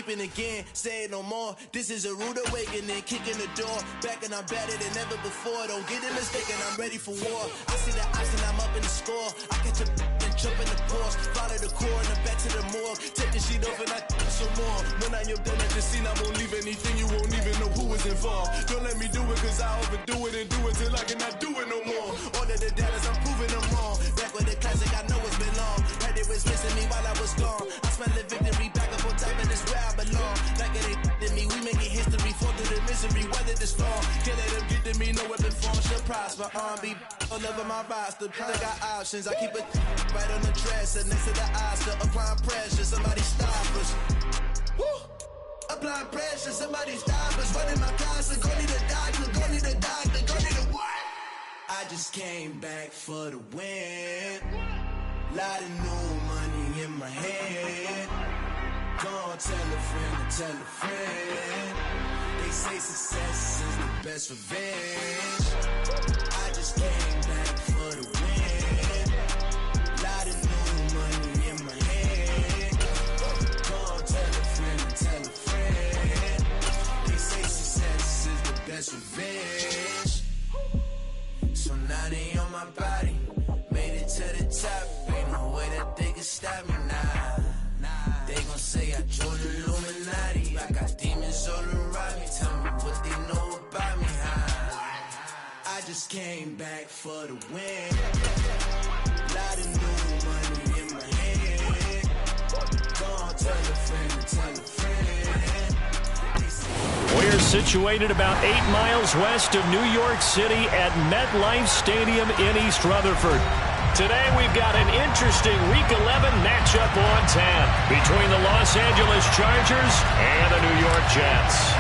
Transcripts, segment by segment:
sleeping again, say it no more. This is a rude awakening, kicking the door. Back and I'm better than ever before. Don't get it mistaken, I'm ready for war. I see the option, I'm up in the score. I catch a and jump in the course. Follow the core and then back to the morgue. Take the sheet off and I some more. When I am done at the scene, I won't leave anything. You won't even know who is involved. Don't let me do it, cause I overdo it and do it till I cannot do it no more. All of the data, I'm proving them wrong. Back with the classic, I know it's been long. Heard it was missing me while I was gone. I smell the victory back up on top, and it's where I belong. Like it ain't to me, we making history. Fall through the misery, weather the storm. Can't let them get to me, no weapon form should prosper. Be all over my roster, I got options. I keep it right on the dresser, next to the Oscar. Applying pressure, somebody stop us. Woo! Applying pressure, somebody stop us. Running my closet, go need a doctor, go need a doctor, go need a what? I just came back for the win. Lot of new money in my head. Go tell a friend and tell a friend. They say success is the best revenge. I just came back for the win. Lot of new money in my head. Go tell a friend and tell a friend. They say success is the best revenge. So now they on my body. Made it to the top. Ain't no way that they can stop me now. They gon' say I joined the Illuminati. I got demons all around me. Tell me what they know about me, huh? I just came back for the win. Lot of new money in my head. Go tell a friend and tell a friend. We're situated about 8 miles west of New York City at MetLife Stadium in East Rutherford. Today we've got an interesting Week 11 matchup on tap between the Los Angeles Chargers and the New York Jets.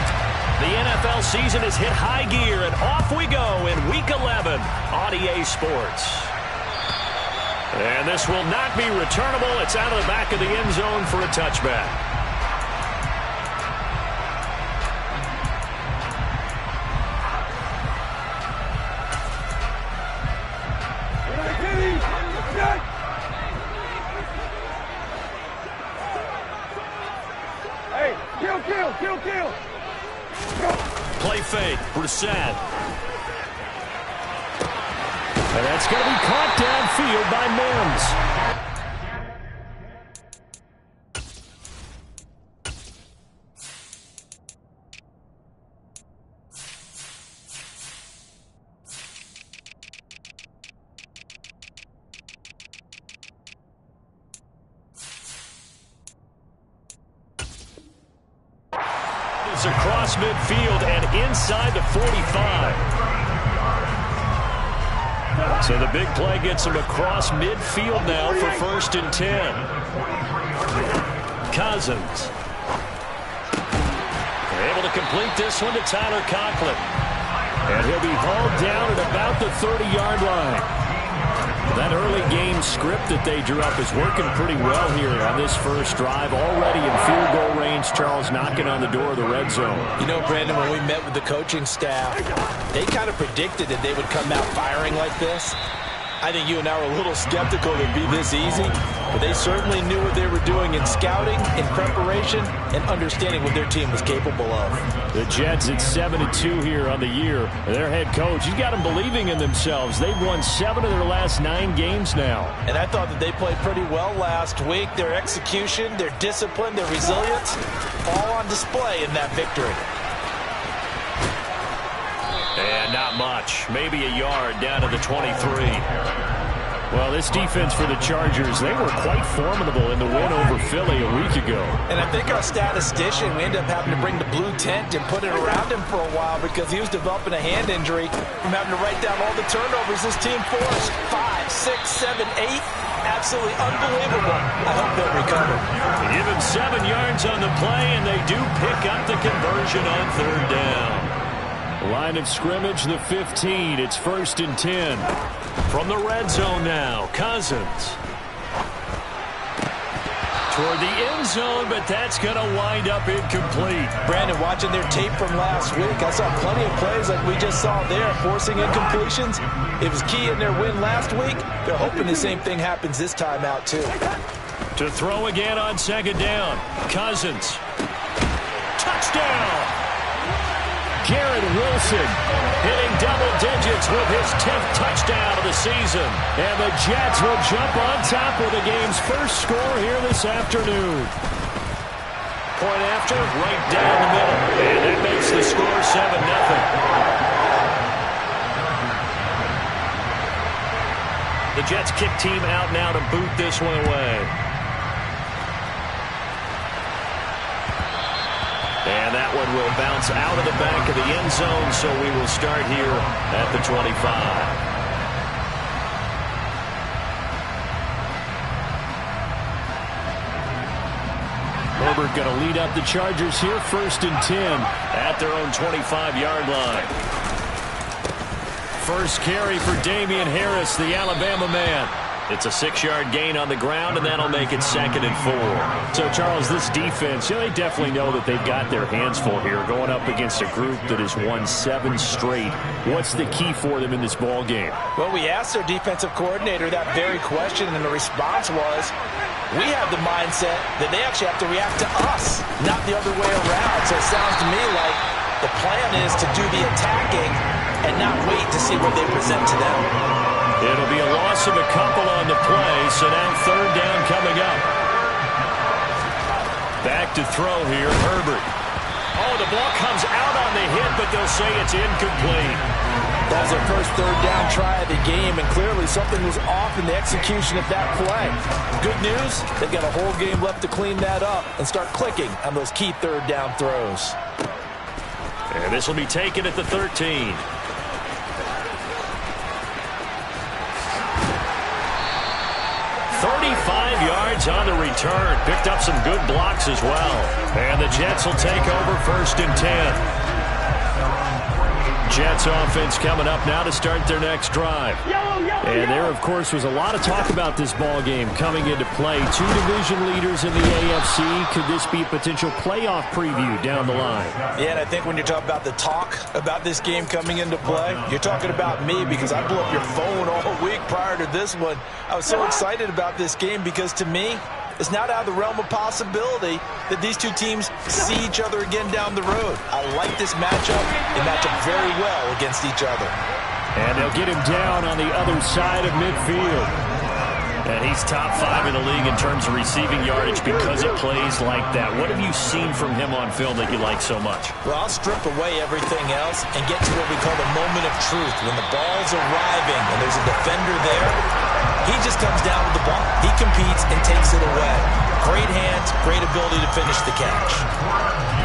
The NFL season has hit high gear, and off we go in Week 11 on EA Sports. And this will not be returnable. It's out of the back of the end zone for a touchback. Kill. Play fake, Brissett. And that's going to be caught downfield by Mims. Across midfield and inside the 45. So the big play gets him across midfield now for 1st and 10. Cousins. Able to complete this one to Tyler Conklin. And he'll be hauled down at about the 30-yard line. That early game script that they drew up is working pretty well here on this first drive. Already in field goal range, Charles knocking on the door of the red zone. You know, Brandon, when we met with the coaching staff, they kind of predicted that they would come out firing like this. I think you and I were a little skeptical it would be this easy, but they certainly knew what they were doing in scouting, in preparation, and understanding what their team was capable of. The Jets at 7-2 here on the year. Their head coach, he's got them believing in themselves. They've won 7 of their last 9 games now. And I thought that they played pretty well last week. Their execution, their discipline, their resilience, all on display in that victory. And not much. Maybe a yard down to the 23. Well, this defense for the Chargers, they were quite formidable in the win over Philly a week ago. And I think our statistician, we ended up having to bring the blue tent and put it around him for a while because he was developing a hand injury from having to write down all the turnovers this team forced. 5, 6, 7, 8. Absolutely unbelievable. I hope they'll recover. Give him 7 yards on the play, and they do pick up the conversion on 3rd down. Line of scrimmage, the 15. It's 1st and 10. From the red zone now, Cousins. Toward the end zone, but that's going to wind up incomplete. Brandon, watching their tape from last week, I saw plenty of plays like we just saw there, forcing incompletions. It was key in their win last week. They're hoping the same thing happens this time out, too. To throw again on 2nd down, Cousins. touchdown! Garrett Wilson hitting double digits with his 10th touchdown of the season. And the Jets will jump on top with the game's first score here this afternoon. Point after, right down the middle. And that makes the score 7-0. The Jets kick team out now to boot this one away. And that one will bounce out of the back of the end zone, so we will start here at the 25. Herbert going to lead up the Chargers here, 1st and 10 at their own 25-yard line. First carry for Damian Harris, the Alabama man. It's a 6-yard gain on the ground, and that'll make it 2nd and 4. So, Charles, this defense, they definitely know that they've got their hands full here, going up against a group that has won 7 straight. What's the key for them in this ball game? Well, we asked their defensive coordinator that very question, and the response was, we have the mindset that they actually have to react to us, not the other way around. So it sounds to me like the plan is to do the attacking and not wait to see what they present to them. It'll be a loss of a couple on the play, so now 3rd down coming up. Back to throw here, Herbert. Oh, the ball comes out on the hit, but they'll say it's incomplete. That was their first 3rd down try of the game, and clearly something was off in the execution of that play. Good news, they've got a whole game left to clean that up and start clicking on those key 3rd down throws. And this will be taken at the 13. 35 yards on the return. Picked up some good blocks as well. And the Jets will take over 1st and 10. Jets offense coming up now to start their next drive. And there, of course, was a lot of talk about this ball game coming into play. 2 division leaders in the AFC. Could this be a potential playoff preview down the line? Yeah, and I think when you're talking about the talk about this game coming into play, you're talking about me because I blew up your phone all week prior to this one. I was so excited about this game because, to me, it's not out of the realm of possibility that these two teams see each other again down the road. I like this matchup. They match up very well against each other. And they'll get him down on the other side of midfield. And he's top 5 in the league in terms of receiving yardage because of plays like that. What have you seen from him on film that you like so much? Well, I'll strip away everything else and get to what we call the moment of truth. When the ball's arriving and there's a defender there, he just comes down with the ball. He competes and takes it away. Great hands, great ability to finish the catch.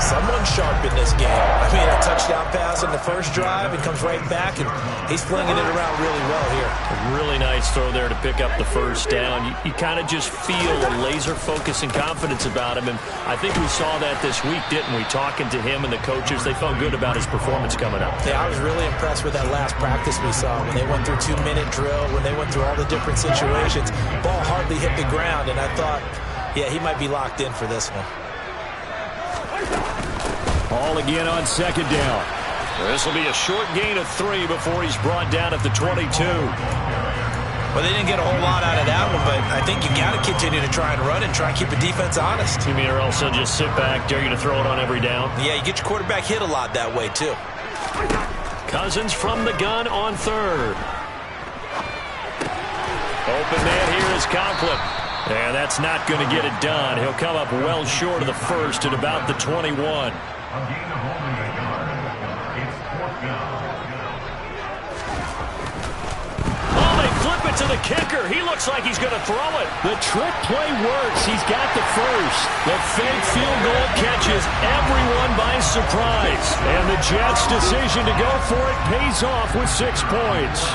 Someone sharp in this game. I mean, a touchdown pass on the first drive, and comes right back, and he's flinging it around really well here. A really nice throw there to pick up the first down. You kind of just feel a laser focus and confidence about him, and I think we saw that this week, didn't we? Talking to him and the coaches, they felt good about his performance coming up. Yeah, I was really impressed with that last practice we saw when they went through 2-minute drill, when they went through all the different situations. Ball hardly hit the ground, and I thought, yeah, he might be locked in for this one. All again on 2nd down. This will be a short gain of 3 before he's brought down at the 22. Well, they didn't get a whole lot out of that one, but I think you got to continue to try and run and try and keep the defense honest. You mean or else they'll just sit back, dare you to throw it on every down? Yeah, you get your quarterback hit a lot that way, too. Cousins from the gun on 3rd. Open man here is Conklin. And that's not going to get it done. He'll come up well short of the first at about the 21. Oh, they flip it to the kicker. He looks like he's going to throw it. The trick play works. He's got the first. The fake field goal catches everyone by surprise. And the Jets' decision to go for it pays off with 6 points.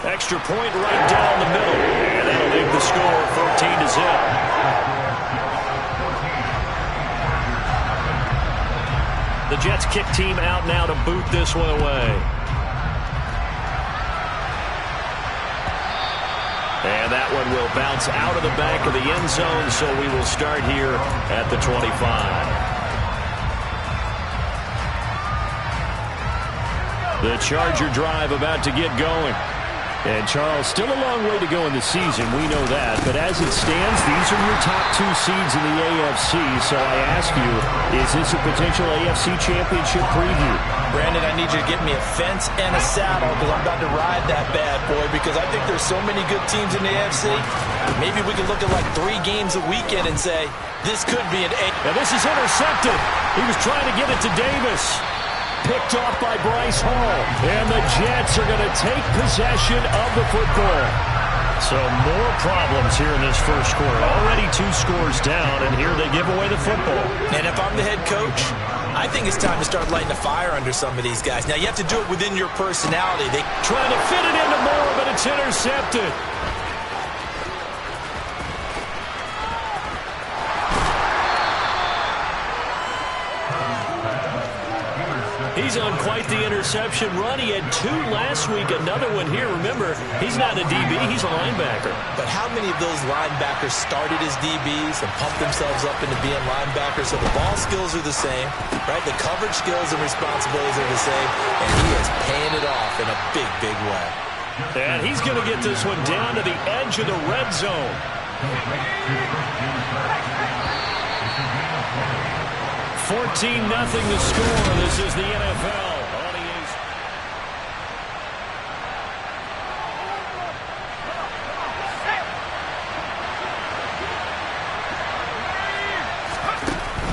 Extra point right down the middle. And that'll make the score 14-0. The Jets kick team out now to boot this one away. And that one will bounce out of the back of the end zone, so we will start here at the 25. The Charger drive about to get going. And, Charles, still a long way to go in the season. We know that. But as it stands, these are your top 2 seeds in the AFC. So I ask you, is this a potential AFC championship preview? Brandon, I need you to get me a fence and a saddle because I'm about to ride that bad boy because I think there's so many good teams in the AFC. Maybe we can look at like 3 games a weekend and say, this could be an A. Now this is intercepted. He was trying to get it to Davis. Picked off by Bryce Hall. And the Jets are going to take possession of the football. So more problems here in this first quarter. Already 2 scores down, and here they give away the football. And if I'm the head coach, I think it's time to start lighting a fire under some of these guys. Now, you have to do it within your personality. They trying to fit it into Moore, but it's intercepted. He's on quite the interception run. He had 2 last week, another one here. Remember, he's not a DB, he's a linebacker. But how many of those linebackers started as DBs and pumped themselves up into being linebackers? So the ball skills are the same, right? The coverage skills and responsibilities are the same, and he is paying it off in a big, big way. And he's going to get this one down to the edge of the red zone. 14-0 the score. This is the NFL.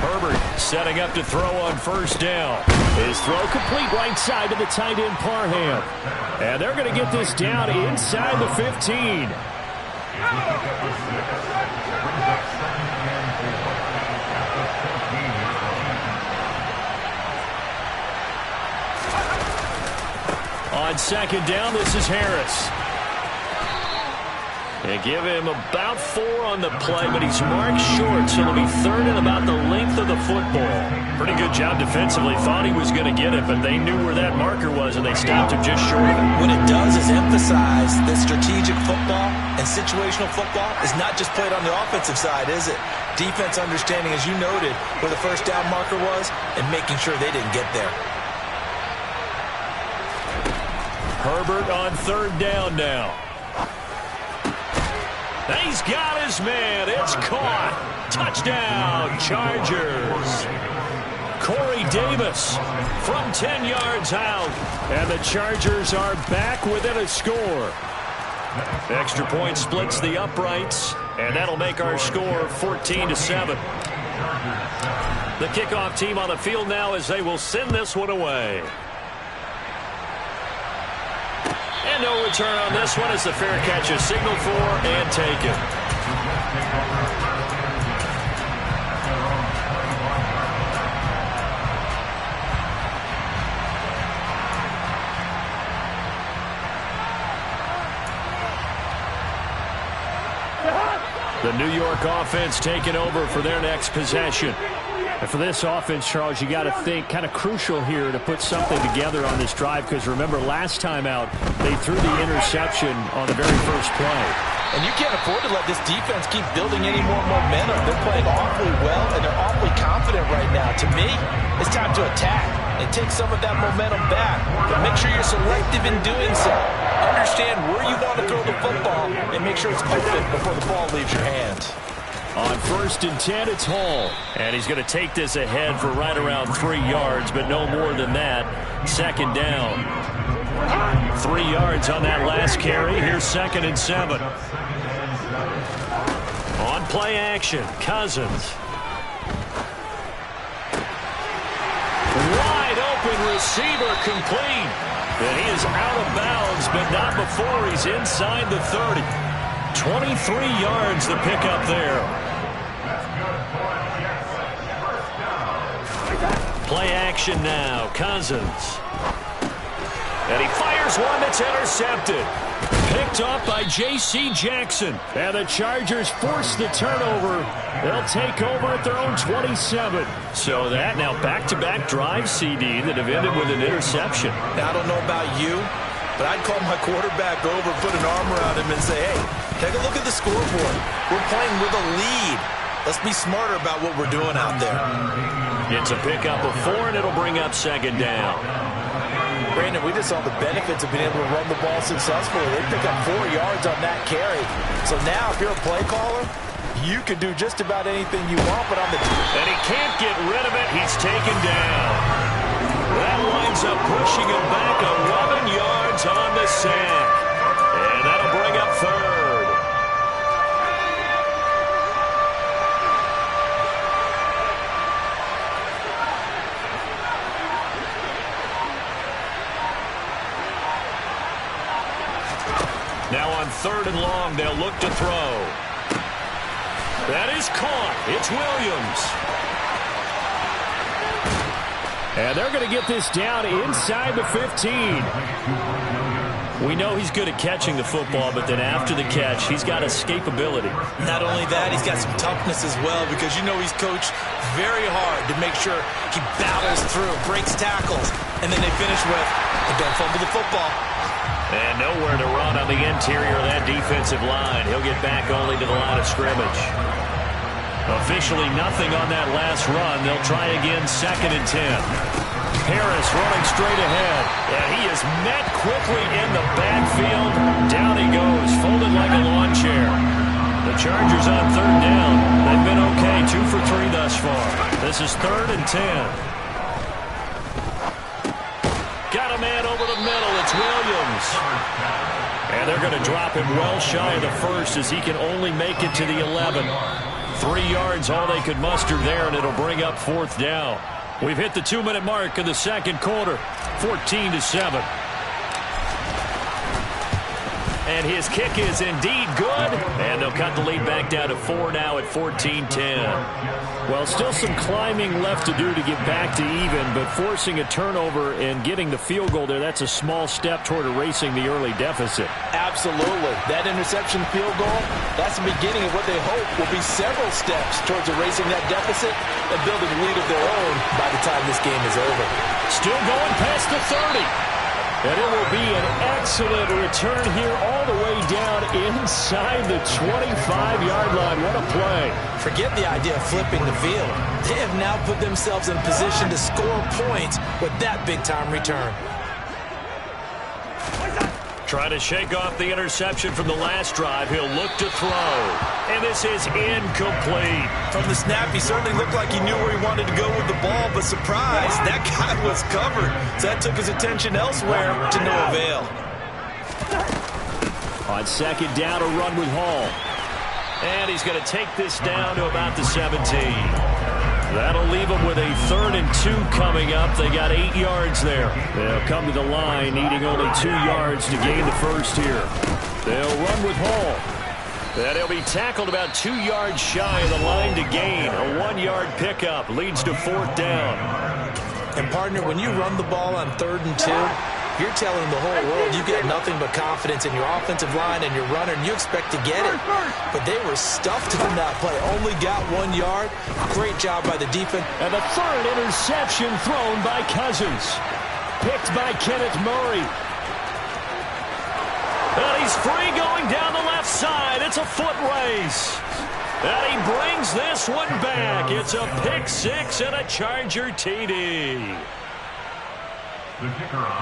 Herbert setting up to throw on first down. His throw complete right side to the tight end Parham. And they're going to get this down inside the 15. On second down, this is Harris. They give him about 4 on the play, but he's marked short, so it'll be 3rd and about the length of the football. Pretty good job defensively. Thought he was going to get it, but they knew where that marker was, and they stopped him just short of it. What it does is emphasize that strategic football and situational football is not just played on the offensive side, is it? Defense understanding, as you noted, where the first down marker was and making sure they didn't get there. Herbert on 3rd down now. He's got his man. It's caught. Touchdown, Chargers. Corey Davis from 10 yards out. And the Chargers are back within a score. Extra point splits the uprights, and that'll make our score 14-7. The kickoff team on the field now as they will send this one away. And no return on this one as the fair catch is signaled for and taken. The New York offense taking over for their next possession. And for this offense, Charles, you got to think kind of crucial here to put something together on this drive because remember last time out they threw the interception on the very first play. And you can't afford to let this defense keep building any more momentum. They're playing awfully well and they're awfully confident right now. To me, it's time to attack and take some of that momentum back. But make sure you're selective in doing so. Understand where you want to throw the football and make sure it's open before the ball leaves your hands. On 1st and 10, it's Hall. And he's going to take this ahead for right around 3 yards, but no more than that. 2nd down. 3 yards on that last carry. Here's 2nd and 7. On play action, Cousins. Wide open receiver complete. And he is out of bounds, but not before he's inside the 30. 23 yards the pickup there. Play action now. Cousins. And he fires one that's intercepted. Picked off by J.C. Jackson. And the Chargers force the turnover. They'll take over at their own 27. So that now back-to-back drives, CD, that have ended with an interception. Now, I don't know about you, but I'd call my quarterback over, put an arm around him, and say, hey, take a look at the scoreboard. We're playing with a lead. Let's be smarter about what we're doing out there. It's a pickup of 4, and it'll bring up 2nd down. Brandon, we just saw the benefits of being able to run the ball successfully. They pick up 4 yards on that carry. So now, if you're a play caller, you can do just about anything you want, but on the... And he can't get rid of it. He's taken down. That winds up pushing him back 11 yards on the sack. And that'll bring up third. Now on 3rd and long, they'll look to throw. That is caught. It's Williams. And they're going to get this down inside the 15. We know he's good at catching the football, but then after the catch, he's got escapability. Not only that, he's got some toughness as well, because you know he's coached very hard to make sure he battles through, breaks tackles, and then they finish with, don't fumble the football. And nowhere to run on the interior of that defensive line. He'll get back only to the line of scrimmage. Officially nothing on that last run. They'll try again 2nd and 10. Harris running straight ahead. And he is met quickly in the backfield. Down he goes, folded like a lawn chair. The Chargers on 3rd down. They've been okay, 2 for 3 thus far. This is 3rd and 10. Got a man over the middle. It's Williams. And they're going to drop him well shy of the first as he can only make it to the 11. 3 yards, all they could muster there, and it'll bring up 4th down. We've hit the 2-minute mark of the 2nd quarter, 14-7. And his kick is indeed good. And they'll cut the lead back down to 4 now at 14-10. Well, still some climbing left to do to get back to even, but forcing a turnover and getting the field goal there, that's a small step toward erasing the early deficit. Absolutely. That interception field goal, that's the beginning of what they hope will be several steps towards erasing that deficit and building a lead of their own by the time this game is over. Still going past the 30. And it will be an excellent return here all the way down inside the 25-yard line. What a play. Forget the idea of flipping the field. They have now put themselves in position to score points with that big-time return. Trying to shake off the interception from the last drive. He'll look to throw. And this is incomplete. From the snap, he certainly looked like he knew where he wanted to go with the ball, but surprise, that guy was covered. So that took his attention elsewhere to no avail. On 2nd down, a run with Hall. And he's going to take this down to about the 17. That'll leave them with a 3rd and 2 coming up. They got 8 yards there. They'll come to the line, needing only 2 yards to gain the first here. They'll run with Hall. And he'll be tackled about 2 yards shy of the line to gain. A 1-yard pickup leads to 4th down. And, partner, when you run the ball on 3rd and 2, you're telling the whole world you get nothing but confidence in your offensive line and your runner, and you expect to get it. But they were stuffed on that play. Only got 1 yard. Great job by the defense. And the 3rd interception thrown by Cousins. Picked by Kenneth Murray. And he's free going down the left side. It's a foot race. And he brings this one back. It's a pick 6 and a Charger TD.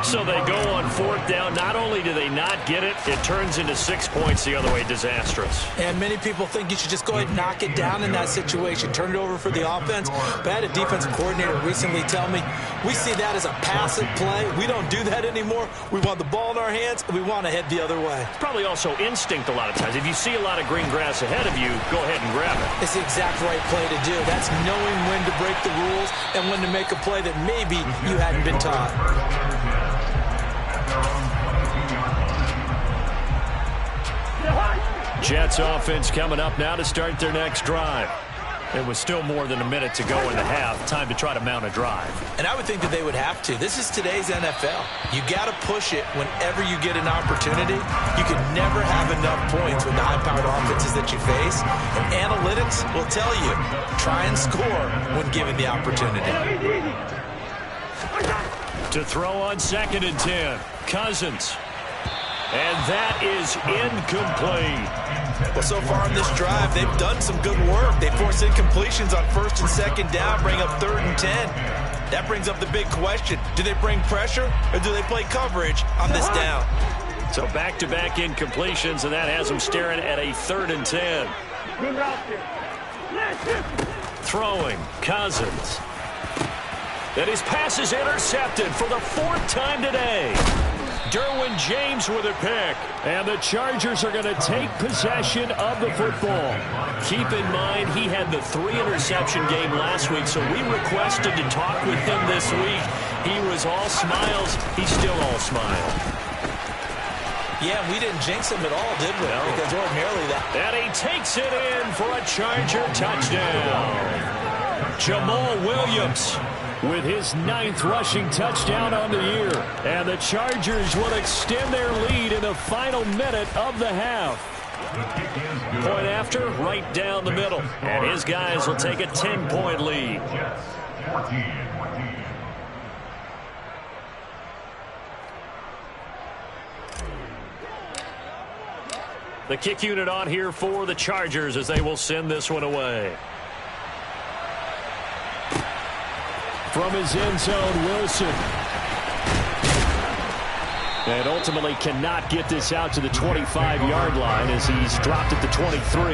So they go on 4th down. Not only do they not get it, it turns into 6 points the other way. Disastrous. And many people think you should just go ahead and knock it down in that situation. Turn it over for the offense. But I had a defensive coordinator recently tell me, we see that as a passive play. We don't do that anymore. We want the ball in our hands, and we want to head the other way. It's probably also instinct a lot of times. If you see a lot of green grass ahead of you, go ahead and grab it. It's the exact right play to do. That's knowing when to break the rules and when to make a play that maybe you hadn't been taught. Jets offense coming up now to start their next drive. It was still more than a minute to go in the half. Time to try to mount a drive. And I would think that they would have to. This is today's NFL. You got to push it whenever you get an opportunity. You can never have enough points with the high-powered offenses that you face. And analytics will tell you, try and score when given the opportunity. To throw on 2nd and 10. Cousins. And that is incomplete. Well, so far in this drive, they've done some good work. They force incompletions on 1st and 2nd down, bring up 3rd and 10. That brings up the big question. Do they bring pressure or do they play coverage on this down? So back-to-back incompletions, and that has them staring at a 3rd and 10. Throwing, Cousins. And his pass is intercepted for the 4th time today. Derwin James with a pick. And the Chargers are going to take possession of the football. Keep in mind, he had the 3-interception game last week, so we requested to talk with him this week. He was all smiles. He's still all smile. Yeah, we didn't jinx him at all, did we? No. Because ordinarily that. And he takes it in for a Charger touchdown. Jamal Williams with his 9th rushing touchdown on the year. And the Chargers will extend their lead in the final minute of the half. Point after, right down the middle. And his guys will take a 10-point lead. The kick unit on here for the Chargers as they will send this one away. From his end zone, Wilson. And ultimately cannot get this out to the 25-yard line as he's dropped at the 23.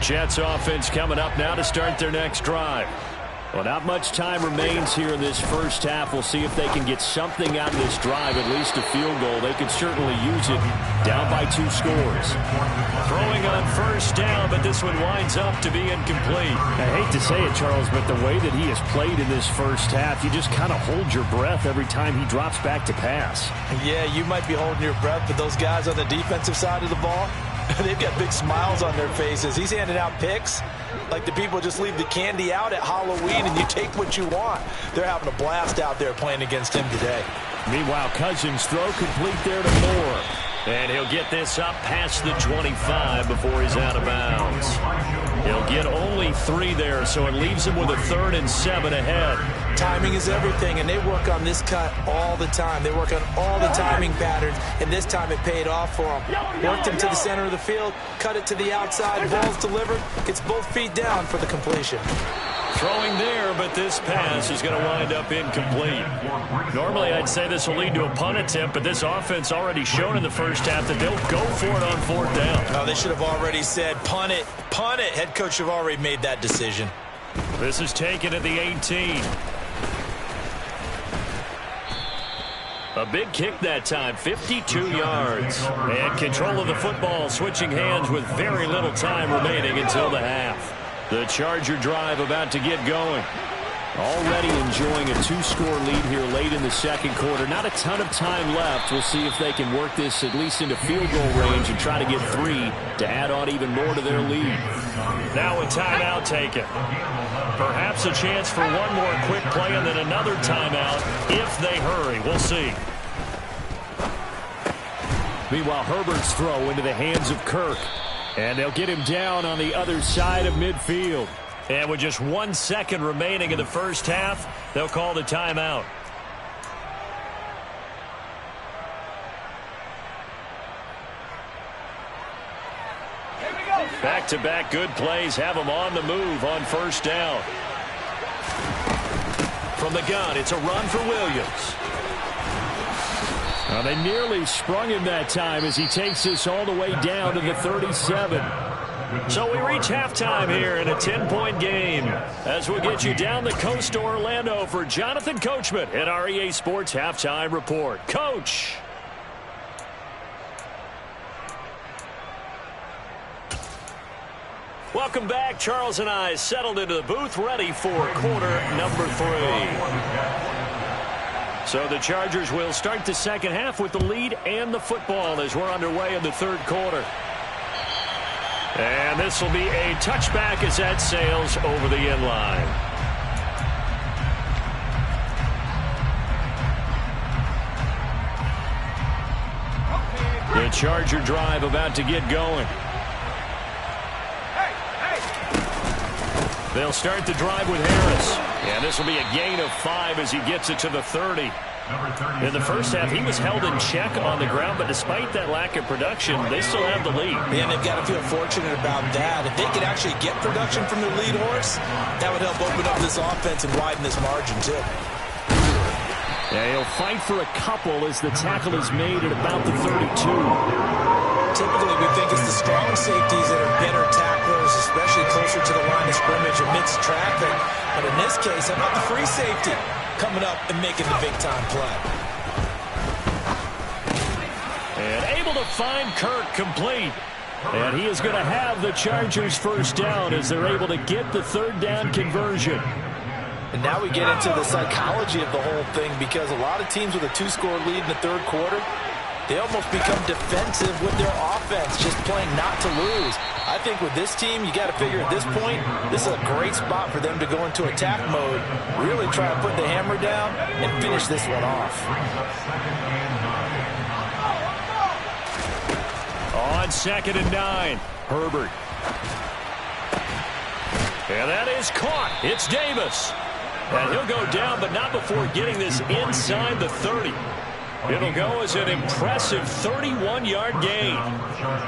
Jets offense coming up now to start their next drive. Well, not much time remains here in this first half. We'll see if they can get something out of this drive, at least a field goal. They could certainly use it, down by 2 scores. Throwing on 1st down, but this one winds up to be incomplete. I hate to say it, Charles, but the way that he has played in this first half, you just kind of hold your breath every time he drops back to pass. Yeah, you might be holding your breath, but those guys on the defensive side of the ball, they've got big smiles on their faces. He's handing out picks like the people just leave the candy out at Halloween and you take what you want. They're having a blast out there playing against him today. Meanwhile, Cousins throw complete there to Moore. And he'll get this up past the 25 before he's out of bounds. He'll get only 3 there, so it leaves him with a 3rd and 7 ahead. Timing is everything, and they work on this cut all the time. They work on all the timing patterns, and this time it paid off for them. Worked him to the center of the field, cut it to the outside, ball's delivered, gets both feet down for the completion. Throwing there, but this pass is going to wind up incomplete. Normally, I'd say this will lead to a punt attempt, but this offense already shown in the first half that they'll go for it on 4th down. Oh, they should have already said, punt it, punt it. Head coach have already made that decision. This is taken at the 18. A big kick that time, 52 yards. And control of the football, switching hands with very little time remaining until the half. The Charger drive about to get going. Already enjoying a 2-score lead here late in the 2nd quarter. Not a ton of time left. We'll see if they can work this at least into field goal range and try to get 3 to add on even more to their lead. Now a timeout taken. Perhaps a chance for one more quick play and then another timeout if they hurry. We'll see. Meanwhile, Herbert's throw into the hands of Kirk. And they'll get him down on the other side of midfield. And with just 1 second remaining in the first half, they'll call the timeout. Back-to-back good plays have them on the move on 1st down. From the gun, it's a run for Williams. Well, they nearly sprung him that time as he takes this all the way down to the 37. So we reach halftime here in a 10-point game as we'll get you down the coast to Orlando for Jonathan Coachman at our EA Sports Halftime Report. Coach. Welcome back. Charles and I settled into the booth ready for quarter number 3. So the Chargers will start the second half with the lead and the football as we're underway in the 3rd quarter. And this will be a touchback as that sails over the end line. The Charger drive about to get going. They'll start the drive with Harris. And this will be a gain of 5 as he gets it to the 30. In the first half, he was held in check on the ground, but despite that lack of production, they still have the lead. And they've got to feel fortunate about that. If they could actually get production from their lead horse, that would help open up this offense and widen this margin, too. Yeah, he'll fight for a couple as the tackle is made at about the 32. Typically, we think it's the strong safeties that are better tacklers, especially closer to the line of scrimmage amidst traffic. But in this case, how about the free safety coming up and making the big-time play? And able to find Kirk complete. And he is going to have the Chargers first down as they're able to get the third down conversion. And now we get into the psychology of the whole thing, because a lot of teams with a 2-score lead in the third quarter, they almost become defensive with their offense, just playing not to lose. I think with this team, you got to figure at this point, this is a great spot for them to go into attack mode, really try to put the hammer down and finish this one off. On 2nd and 9, Herbert. And that is caught. It's Davis. And he'll go down, but not before getting this inside the 30. It'll go as an impressive 31-yard gain.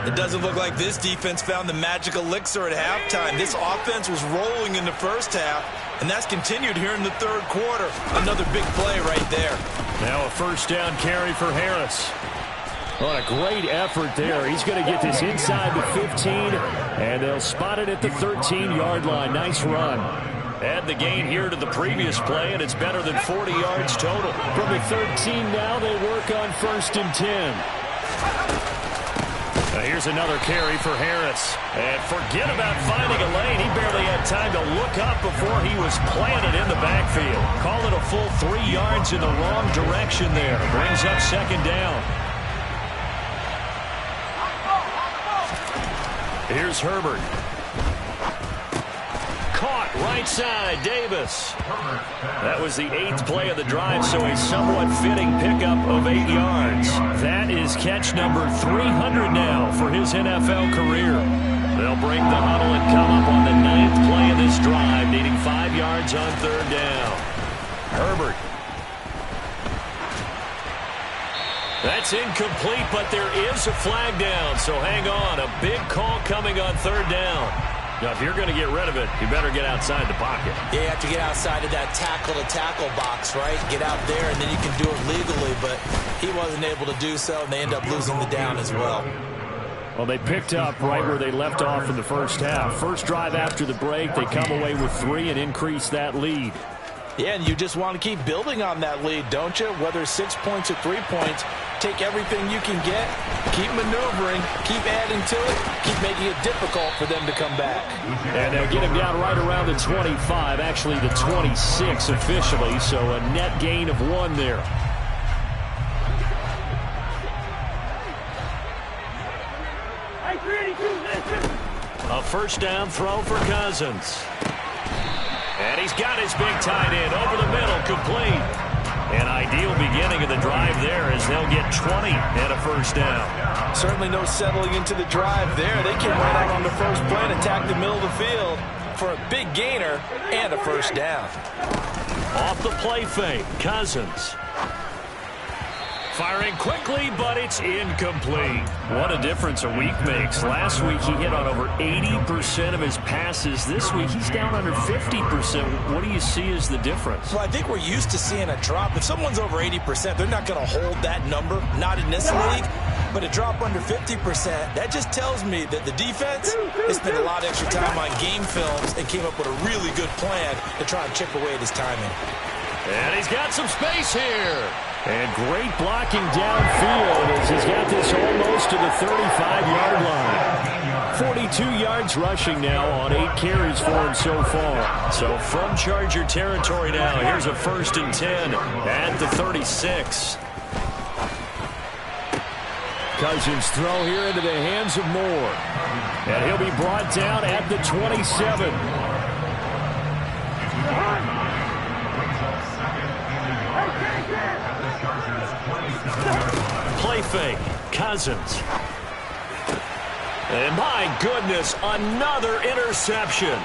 It doesn't look like this defense found the magic elixir at halftime. This offense was rolling in the first half, and that's continued here in the third quarter. Another big play right there. Now a first down carry for Harris. What a great effort there. He's going to get this inside the 15, and they'll spot it at the 13-yard line. Nice run. Add the gain here to the previous play, and it's better than 40 yards total. From the 13 now, they work on 1st and 10. Now here's another carry for Harris. And forget about finding a lane. He barely had time to look up before he was planted in the backfield. Call it a full 3 yards in the wrong direction there. Brings up 2nd down. Here's Herbert. Caught right side, Davis. That was the 8th play of the drive, so a somewhat fitting pickup of 8 yards. That is catch number 300 now for his NFL career. They'll break the huddle and come up on the 9th play of this drive, needing 5 yards on 3rd down. Herbert. That's incomplete, but there is a flag down, so hang on. A big call coming on 3rd down. Now, if you're going to get rid of it, you better get outside the pocket. Yeah, you have to get outside of that tackle-to-tackle box, right? Get out there, and then you can do it legally, but he wasn't able to do so, and they end up losing the down as well. Well, they picked up right where they left off in the first half. First drive after the break, they come away with 3 and increase that lead. Yeah, and you just want to keep building on that lead, don't you? Whether 6 points or 3 points, take everything you can get, keep maneuvering, keep adding to it, keep making it difficult for them to come back. And they'll get him down right around the 25, actually the 26 officially, so a net gain of 1 there. A first down throw for Cousins. And he's got his big tight end over the middle, complete. An ideal beginning of the drive there as they'll get 20 and a first down. Certainly no settling into the drive there. They came right out on the first play and attacked the middle of the field for a big gainer and a first down. Off the play fake, Cousins. Firing quickly, but it's incomplete. What a difference a week makes. Last week, he hit on over 80% of his passes. This week, he's down under 50%. What do you see as the difference? Well, I think we're used to seeing a drop. If someone's over 80%, they're not going to hold that number. Not in this league. But a drop under 50%, that just tells me that the defense has spent a lot of extra time on game films and came up with a really good plan to try and chip away at his timing. And he's got some space here. And great blocking downfield as he's got this almost to the 35-yard line. 42 yards rushing now on 8 carries for him so far. So from Charger territory now, here's a 1st and 10 at the 36. Cousins throw here into the hands of Moore. And he'll be brought down at the 27. Play fake, Cousins. And my goodness, another interception.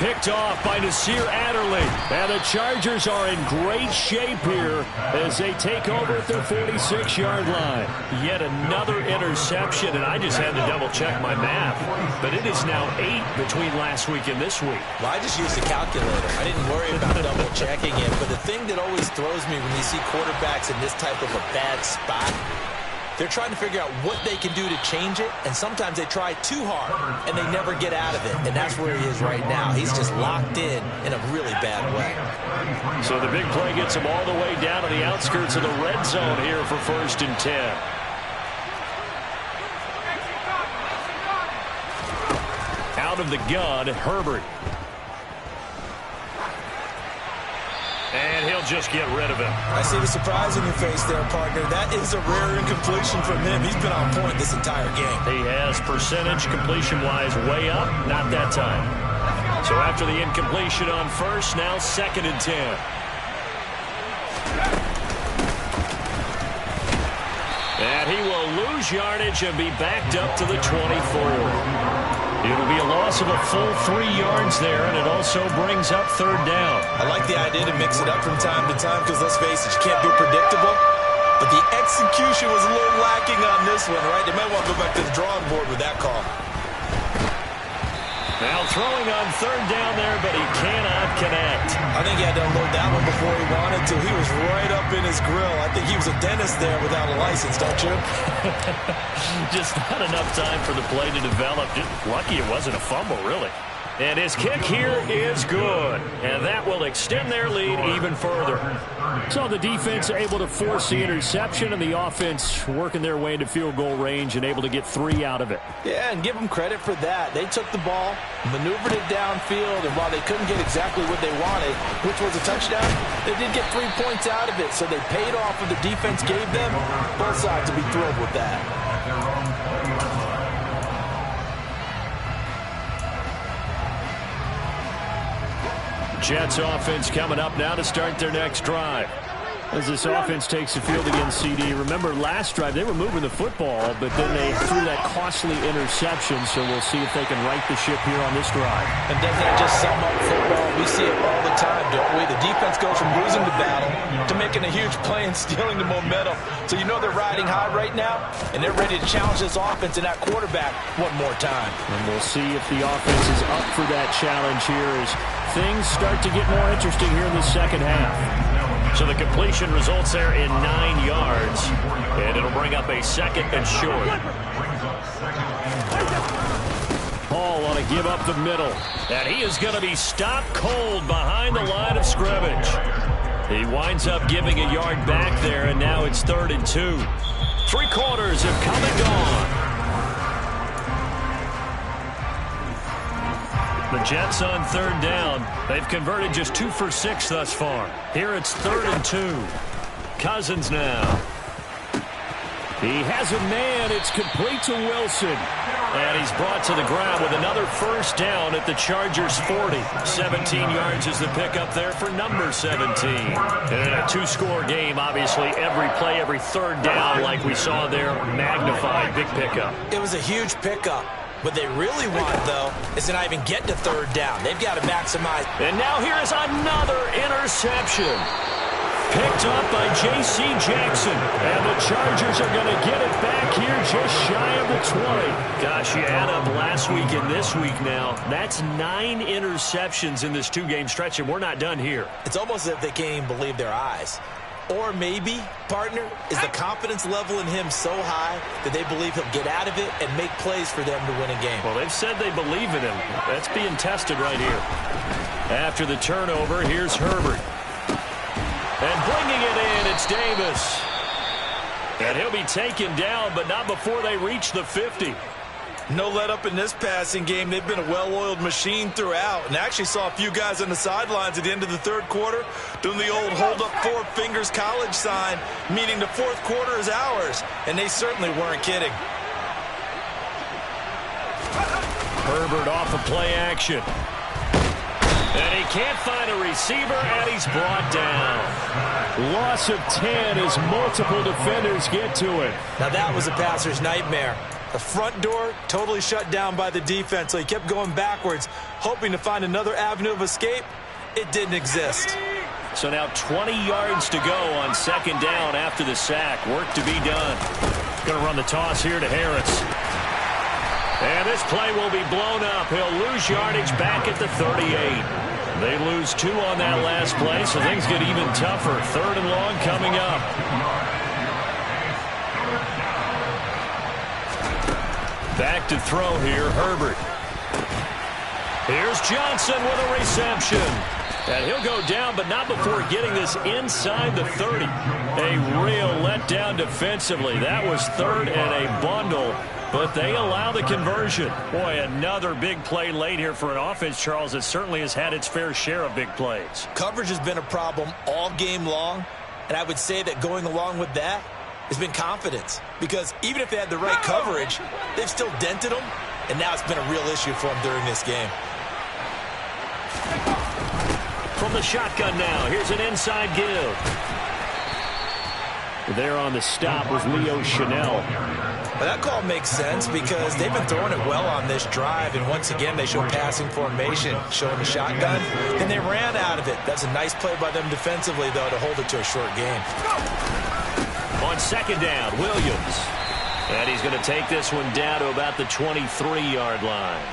picked off by Nasir Adderley. And the Chargers are in great shape here as they take over at their 46-yard line. Yet another interception, and I just had to double-check my math. But it is now 8 between last week and this week. Well, I just used the calculator. I didn't worry about double-checking it. But the thing that always throws me when you see quarterbacks in this type of a bad spot, they're trying to figure out what they can do to change it, and sometimes they try too hard, and they never get out of it. And that's where he is right now. He's just locked in a really bad way. So the big play gets him all the way down to the outskirts of the red zone here for 1st and 10. Out of the gun, Herbert. And he'll just get rid of him. I see the surprise in your face there, partner. That is a rare incompletion from him. He's been on point this entire game. He has percentage completion-wise way up. Not that time. So after the incompletion on first, now 2nd and 10. And he will lose yardage and be backed up to the 24. It'll be a loss of a full 3 yards there, and it also brings up 3rd down. I like the idea to mix it up from time to time because, let's face it, you can't be predictable. But the execution was a little lacking on this one, right? They might want to go back to the drawing board with that call. Now throwing on 3rd down there, but he cannot connect. I think he had to unload that one before he wanted to. He was right up in his grill. I think he was a dentist there without a license, don't you? Just not enough time for the play to develop. Just lucky it wasn't a fumble, really. And his kick here is good. And that will extend their lead even further. So the defense able to force the interception, and the offense working their way into field goal range and able to get 3 out of it. Yeah, and give them credit for that. They took the ball, maneuvered it downfield, and while they couldn't get exactly what they wanted, which was a touchdown, they did get 3 points out of it. So they paid off what the defense gave them. Both sides to be thrilled with that. Jets offense coming up now to start their next drive. As this offense takes the field against CD. Remember, last drive, they were moving the football, but then they threw that costly interception, so we'll see if they can right the ship here on this drive. And doesn't that just sum up football? We see it all the time, don't we? The defense goes from losing the battle to making a huge play and stealing the momentum. So you know they're riding high right now, and they're ready to challenge this offense and that quarterback one more time. And we'll see if the offense is up for that challenge here as things start to get more interesting here in the second half. So the completion results there in 9 yards, and it'll bring up a 2nd and short. Paul want to give up the middle, and he is going to be stopped cold behind the line of scrimmage. He winds up giving a yard back there, and now it's 3rd and 2. 3 quarters have come and gone. The Jets on 3rd down. They've converted just 2 for 6 thus far. Here it's 3rd and 2. Cousins now. He has a man. It's complete to Wilson. And he's brought to the ground with another 1st down at the Chargers' 40. 17 yards is the pickup there for number 17. And in a 2-score game, obviously, every play, every 3rd down, like we saw there, magnified. Big pickup. It was a huge pickup. What they really want, though, is to not even get to 3rd down. They've got to maximize. And now here's another interception. Picked up by J.C. Jackson. And the Chargers are going to get it back here just shy of the 20. Gosh, you add up last week and this week now. That's 9 interceptions in this 2-game stretch, and we're not done here. It's almost as if they can't even believe their eyes. Or maybe, partner, is the confidence level in him so high that they believe he'll get out of it and make plays for them to win a game. Well, they've said they believe in him. That's being tested right here. After the turnover, here's Herbert. And bringing it in, it's Davis. And he'll be taken down, but not before they reach the 50. No let up in this passing game. They've been a well-oiled machine throughout. And actually saw a few guys on the sidelines at the end of the 3rd quarter doing the old hold up 4 fingers college sign, meaning the 4th quarter is ours. And they certainly weren't kidding. Herbert off of play action. And he can't find a receiver, and he's brought down. Loss of 10 as multiple defenders get to it. Now that was a passer's nightmare. The front door totally shut down by the defense, so he kept going backwards, hoping to find another avenue of escape. It didn't exist. So now 20 yards to go on second down after the sack. Work to be done. Going to run the toss here to Harris. And this play will be blown up. He'll lose yardage back at the 38. They lose 2 on that last play, so things get even tougher. 3rd and long coming up. Back to throw here, Herbert. Here's Johnson with a reception. And he'll go down, but not before getting this inside the 30. A real letdown defensively. That was 3rd and a bundle, but they allow the conversion. Boy, another big play late here for an offense, Charles, that certainly has had its fair share of big plays. Coverage has been a problem all game long, and I would say that going along with that has been confidence, because even if they had the right coverage, they've still dented them, and now it's been a real issue for them during this game. From the shotgun now, here's an inside give. There on the stop was Leo Chanel. Well, that call makes sense because they've been throwing it well on this drive, and once again they show passing formation, showing the shotgun, and they ran out of it. That's a nice play by them defensively, though, to hold it to a short game. On second down, Williams. And he's going to take this one down to about the 23-yard line.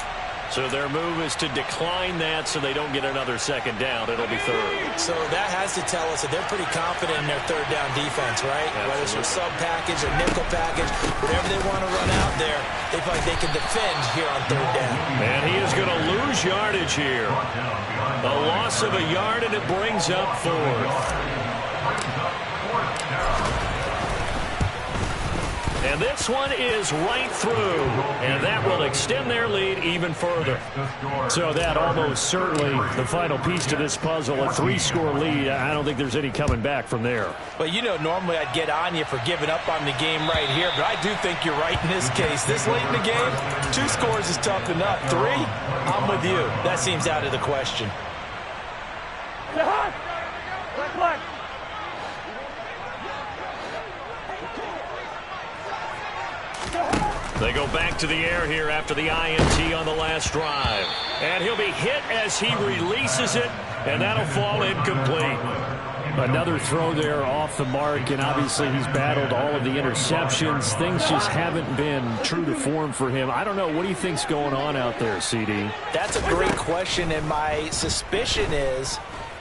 So their move is to decline that so they don't get another second down. It'll be 3rd. So that has to tell us that they're pretty confident in their 3rd down defense, right? Absolutely. Whether it's a sub package or nickel package, whatever they want to run out there, they feel like they can defend here on 3rd down. And he is going to lose yardage here. A loss of a yard, and it brings up 4th. And this one is right through, and that will extend their lead even further. So that almost certainly the final piece to this puzzle, a 3-score lead. I don't think there's any coming back from there. Well, you know, normally I'd get on you for giving up on the game right here, but I do think you're right in this case. This late in the game, 2 scores is tough enough. 3, I'm with you. That seems out of the question. They go back to the air here after the INT on the last drive. And he'll be hit as he releases it, and that'll fall incomplete. Another throw there off the mark, and obviously he's battled all of the interceptions. Things just haven't been true to form for him. I don't know. What do you think's going on out there, CD? That's a great question, and my suspicion is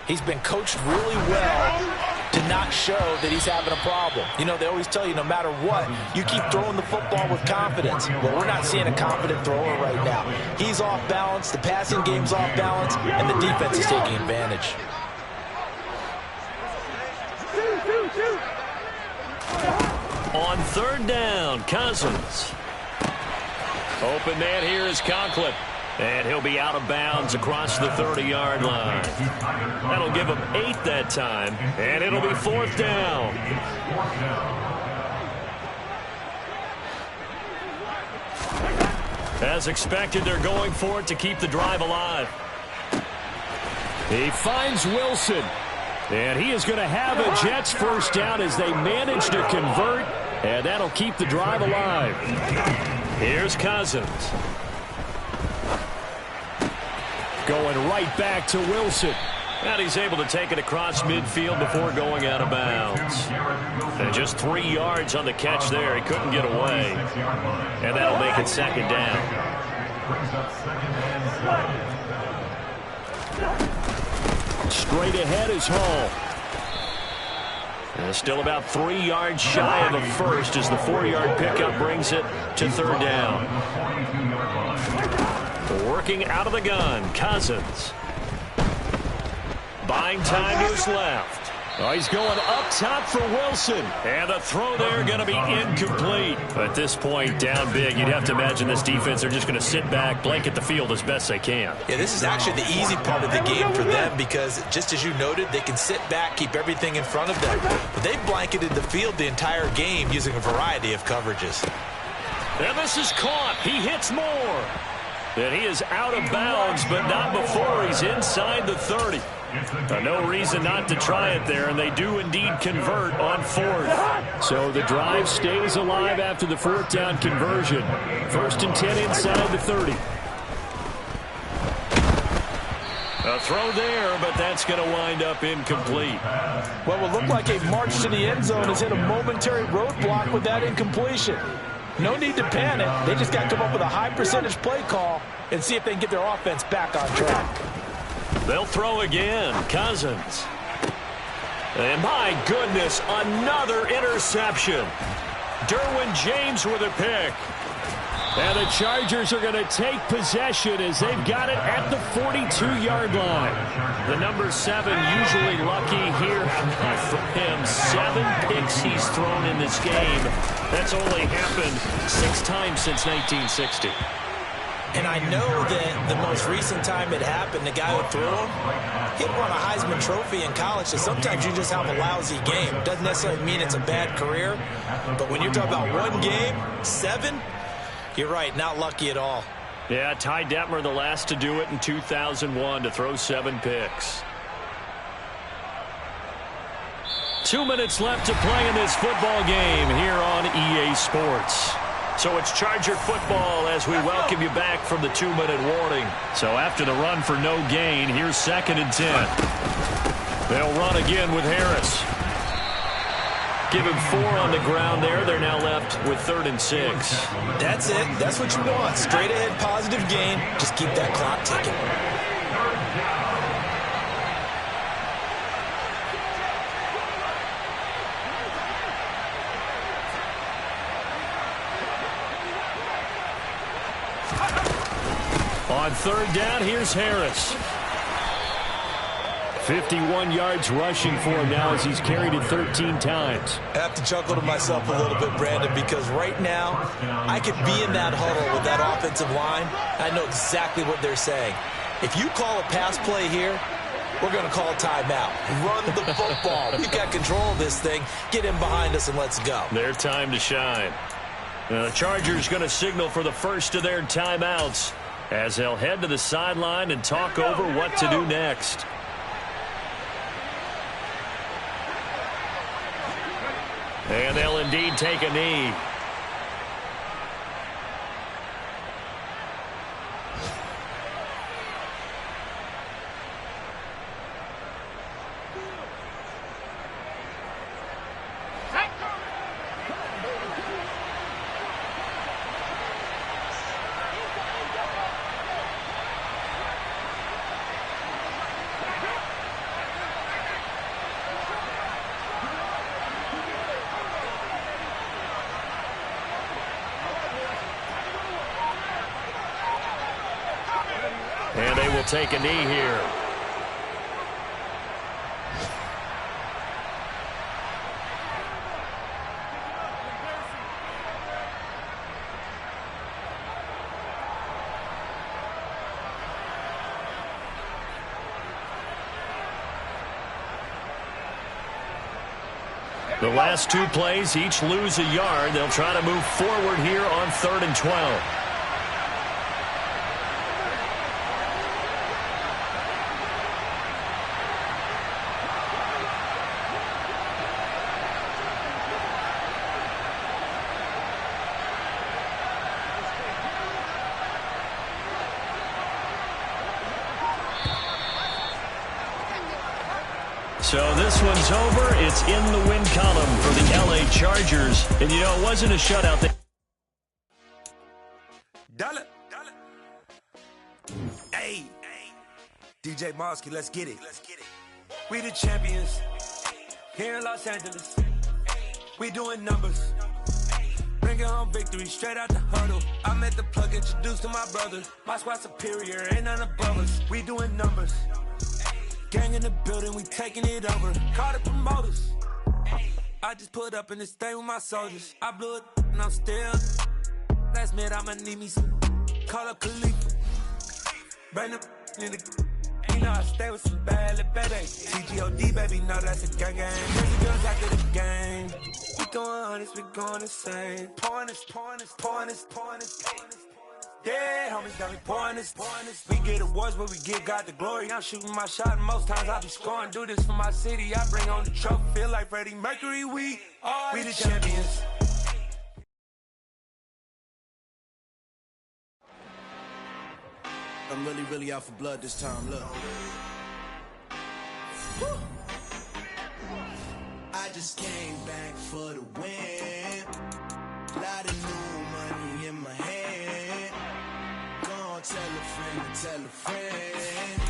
he's been coached really well to not show that he's having a problem. You know, they always tell you no matter what, you keep throwing the football with confidence. Well, we're not seeing a confident thrower right now. He's off balance, the passing game's off balance, and the defense is taking advantage. On 3rd down, Cousins. Open man here is Conklin. And he'll be out of bounds across the 30-yard line. That'll give him 8 that time, and it'll be 4th down. As expected, they're going for it to keep the drive alive. He finds Wilson. And he is going to have a Jets first down as they manage to convert, and that'll keep the drive alive. Here's Cousins. Going right back to Wilson. And he's able to take it across midfield before going out of bounds. And just 3 yards on the catch there. He couldn't get away. And that'll make it 2nd down. Straight ahead is Hall. And still about 3 yards shy of a first as the 4-yard pickup brings it to 3rd down. Working out of the gun, Cousins. Buying time to his left. Oh, he's going up top for Wilson. And the throw there going to be incomplete. At this point, down big, you'd have to imagine this defense, they're just going to sit back, blanket the field as best they can. Yeah, this is actually the easy part of the game for them because, just as you noted, they can sit back, keep everything in front of them. But they've blanketed the field the entire game using a variety of coverages. And this is caught. He hits more. And he is out of bounds, but not before he's inside the 30. No reason not to try it there, and they do indeed convert on fourth. So the drive stays alive after the fourth down conversion. 1st and 10 inside the 30. A throw there, but that's going to wind up incomplete. Well, it looked like a march to the end zone has hit a momentary roadblock with that incompletion. No need to panic. They just got to come up with a high percentage play call and see if they can get their offense back on track. They'll throw again. Cousins. And my goodness, another interception. Derwin James with a pick. And the Chargers are going to take possession as they've got it at the 42-yard line. The number 7 usually lucky here for him. 7 picks he's thrown in this game. That's only happened 6 times since 1960. And I know that the most recent time it happened, the guy who threw him, he'd won a Heisman Trophy in college, so sometimes you just have a lousy game. Doesn't necessarily mean it's a bad career, but when you're talking about one game, 7, you're right, not lucky at all. Yeah, Ty Detmer, the last to do it in 2001, to throw 7 picks. 2 minutes left to play in this football game here on EA Sports. So it's Charger football as we welcome you back from the 2-minute warning. So after the run for no gain, here's 2nd and 10. They'll run again with Harris. Give him 4 on the ground there. They're now left with 3rd and 6. That's it. That's what you want. Straight ahead positive gain. Just keep that clock ticking. On 3rd down, here's Harris. 51 yards rushing for him now as he's carried it 13 times. I have to chuckle to myself a little bit, Brandon, because right now I could be in that huddle with that offensive line. I know exactly what they're saying. If you call a pass play here, we're going to call a timeout. Run the football. We've got control of this thing. Get in behind us and let's go. Their time to shine. The Chargers going to signal for the first of their timeouts as they'll head to the sideline and talk over what to do next. And they'll indeed take a knee. And they will take a knee here. The last 2 plays, each lose a yard. They'll try to move forward here on 3rd and 12. So this one's over. It's in the win column for the LA Chargers. And, you know, it wasn't a shutout. Hey, DJ Mosky, let's get it. We the champions here in Los Angeles. We doing numbers. Bringing home victory straight out the huddle. I'm at the plug, introduced to my brother. My squad superior, ain't none above us. We doing numbers. Gang in the building, we taking it over. Call the promoters. I just put up in this thing with my soldiers. I blew it and I'm still. Last minute I'ma need me some. Call up Khalifa. Bring them in the. You know I stay with some bad little baby. CGOD baby, know that's a gang gang. Crazy girls after the game. We going honest, we going insane. Pouring this. Dead homies got me pouring this. We get awards, but we give God the glory. I'm shooting my shot, and most times I be scoring. Do this for my city, I bring on the trophy. Feel like Freddie Mercury, we the champions. I'm really out for blood this time, look. Woo. I just came back for the win. Lot of new money in my hand. Gonna tell a friend to tell a friend.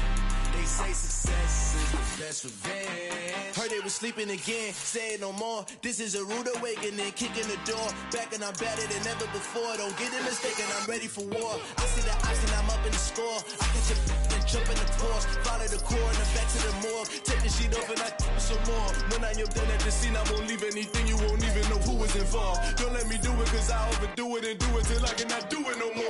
They say success is the best revenge. Heard they was sleeping again, say it no more. This is a rude awakening, kicking the door. Back and I'm better than ever before. Don't get it mistaken, I'm ready for war. I see the option, I'm up in the score. I catch a and jump in the course. Follow the core and then back to the morgue. Take the sheet off and I some more. When I am done at the scene, I won't leave anything. You won't even know who was involved. Don't let me do it, cause I overdo it and do it till I cannot do it no more.